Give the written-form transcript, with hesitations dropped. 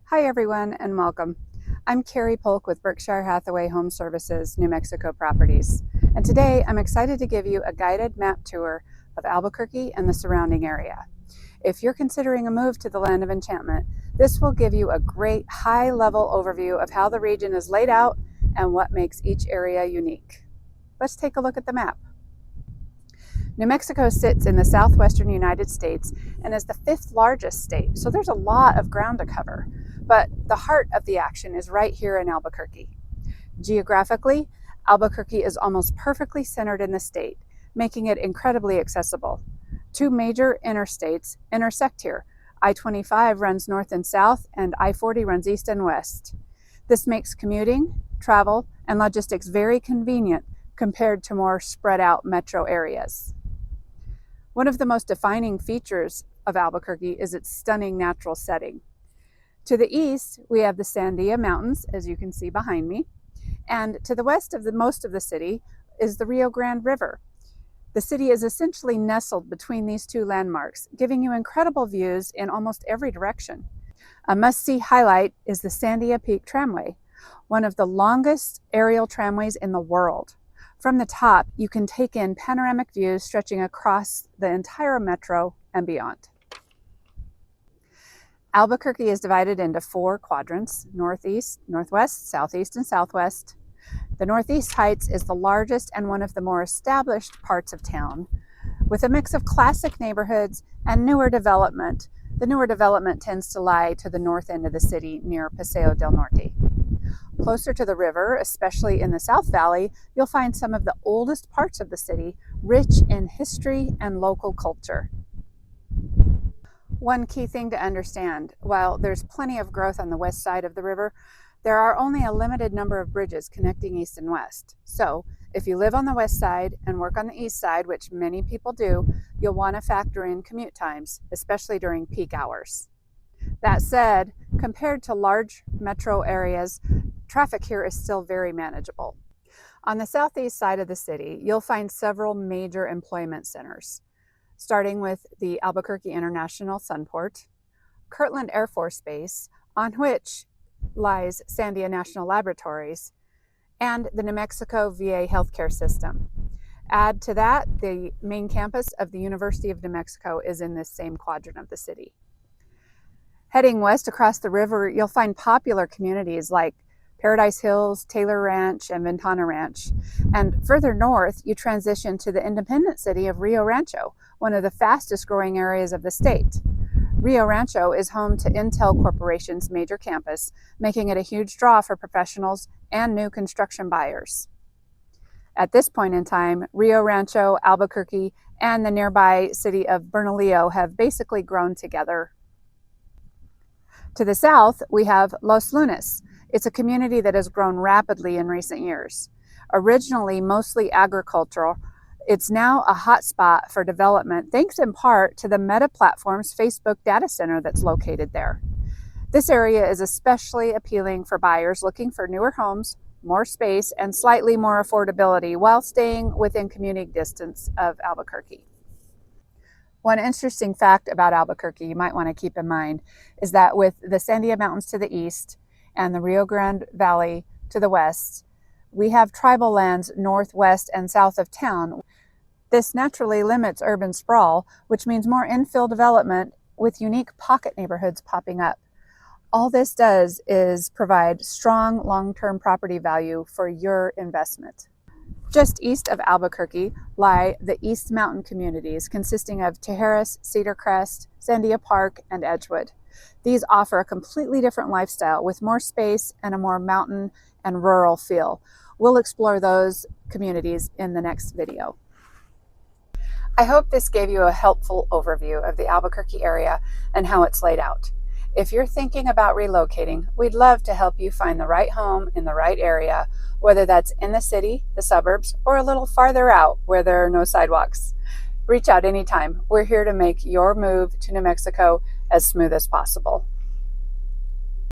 Hi everyone and welcome. I'm Carrie Polk with Berkshire Hathaway Home Services, New Mexico Properties. And today I'm excited to give you a guided map tour of Albuquerque and the surrounding area. If you're considering a move to the Land of Enchantment, this will give you a great high-level overview of how the region is laid out and what makes each area unique. Let's take a look at the map. New Mexico sits in the southwestern United States and is the fifth largest state, so there's a lot of ground to cover. But the heart of the action is right here in Albuquerque. Geographically, Albuquerque is almost perfectly centered in the state, making it incredibly accessible. Two major interstates intersect here. I-25 runs north and south, and I-40 runs east and west. This makes commuting, travel, and logistics very convenient compared to more spread out metro areas. One of the most defining features of Albuquerque is its stunning natural setting. To the east, we have the Sandia Mountains, as you can see behind me, and to the west of most of the city is the Rio Grande River. The city is essentially nestled between these two landmarks, giving you incredible views in almost every direction. A must-see highlight is the Sandia Peak Tramway, one of the longest aerial tramways in the world. From the top, you can take in panoramic views stretching across the entire metro and beyond. Albuquerque is divided into four quadrants: northeast, northwest, southeast, and southwest. The Northeast Heights is the largest and one of the more established parts of town, with a mix of classic neighborhoods and newer development. The newer development tends to lie to the north end of the city near Paseo del Norte. Closer to the river, especially in the South Valley, you'll find some of the oldest parts of the city, rich in history and local culture. One key thing to understand: while there's plenty of growth on the west side of the river, there are only a limited number of bridges connecting east and west. So if you live on the west side and work on the east side, which many people do, you'll want to factor in commute times, especially during peak hours. That said, compared to large metro areas, traffic here is still very manageable. On the southeast side of the city, you'll find several major employment centers, starting with the Albuquerque International Sunport, Kirtland Air Force Base, on which lies Sandia National Laboratories, and the New Mexico VA healthcare system. Add to that, the main campus of the University of New Mexico is in this same quadrant of the city. Heading west across the river, you'll find popular communities like Paradise Hills, Taylor Ranch, and Ventana Ranch. And further north, you transition to the independent city of Rio Rancho, one of the fastest growing areas of the state. Rio Rancho is home to Intel Corporation's major campus, making it a huge draw for professionals and new construction buyers. At this point in time, Rio Rancho, Albuquerque, and the nearby city of Bernalillo have basically grown together. To the south, we have Los Lunas. It's a community that has grown rapidly in recent years. Originally mostly agricultural, it's now a hotspot for development, thanks in part to the Meta Platform's Facebook data center that's located there. This area is especially appealing for buyers looking for newer homes, more space, and slightly more affordability while staying within commuting distance of Albuquerque. One interesting fact about Albuquerque you might want to keep in mind is that with the Sandia Mountains to the east and the Rio Grande Valley to the west, we have tribal lands northwest and south of town. This naturally limits urban sprawl, which means more infill development with unique pocket neighborhoods popping up. All this does is provide strong long-term property value for your investment. Just east of Albuquerque lie the East Mountain communities, consisting of Tijeras, Cedar Crest, Sandia Park, and Edgewood. These offer a completely different lifestyle with more space and a more mountain and rural feel. We'll explore those communities in the next video. I hope this gave you a helpful overview of the Albuquerque area and how it's laid out. If you're thinking about relocating, we'd love to help you find the right home in the right area, whether that's in the city, the suburbs, or a little farther out where there are no sidewalks. Reach out anytime. We're here to make your move to New Mexico as smooth as possible.